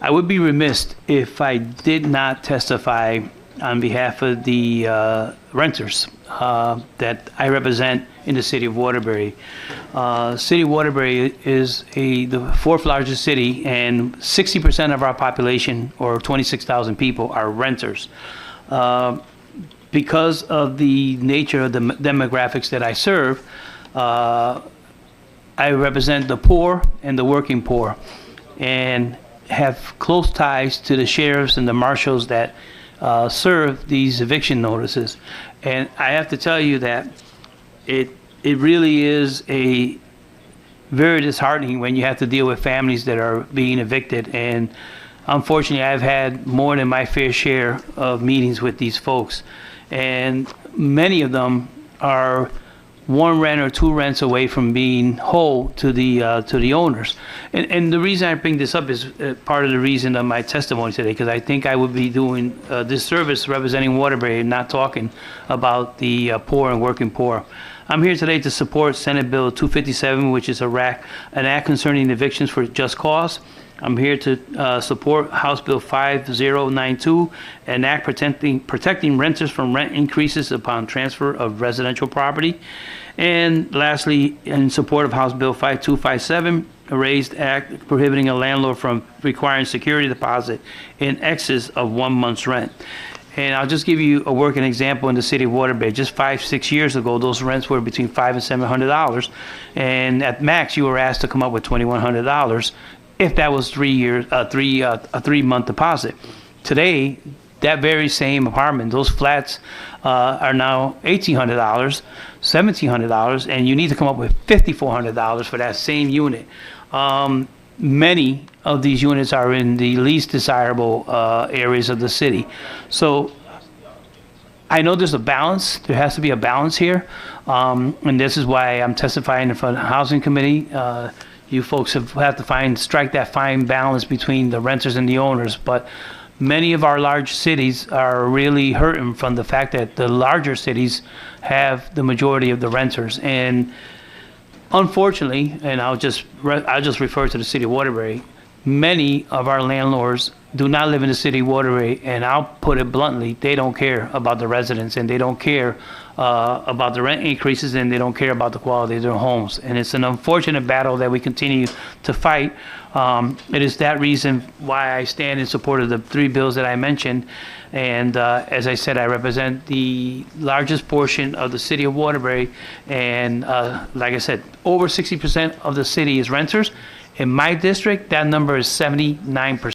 I would be remiss if I did not testify on behalf of the renters that I represent in the city of Waterbury. City of Waterbury is the fourth largest city, and 60% of our population, or 26,000 people, are renters. Because of the nature of the demographics that I serve, I represent the poor and the working poor, and have close ties to the sheriffs and the marshals that serve these eviction notices. And I have to tell you that it really is a very disheartening when you have to deal with families that are being evicted. And unfortunately, I've had more than my fair share of meetings with these folks, and many of them are one rent or two rents away from being whole to the owners. And the reason I bring this up is part of the reason of my testimony today, because I think I would be doing this service representing Waterbury and not talking about the poor and working poor. I'm here today to support Senate Bill 257, which is an act concerning evictions for just cause. I'm here to support House Bill 5092, an act protecting renters from rent increases upon transfer of residential property. And lastly, in support of House Bill 5257, a raised act prohibiting a landlord from requiring security deposit in excess of 1 month's rent. And I'll just give you a working example in the city of Waterbury. Just 5-6 years ago, those rents were between $500 and $700, and at max, you were asked to come up with $2,100 if that was 3 years, a 3-month deposit. Today, that very same apartment, those flats are now $1,800, $1,700, and you need to come up with $5,400 for that same unit. Many of these units are in the least desirable areas of the city. So I know there's a balance. There has to be a balance here, and this is why I'm testifying in front of the Housing Committee. You folks have to strike that fine balance between the renters and the owners. But many of our large cities are really hurting from the fact that the larger cities have the majority of the renters. And unfortunately, and I'll just refer to the city of Waterbury, many of our landlords do not live in the city of Waterbury, and I'll put it bluntly, they don't care about the residents, and they don't care about the rent increases, and they don't care about the quality of their homes. And it's an unfortunate battle that we continue to fight. It is that reason why I stand in support of the 3 bills that I mentioned. And as I said, I represent the largest portion of the city of Waterbury, and like I said, over 60% of the city is renters. In my district, that number is 79%.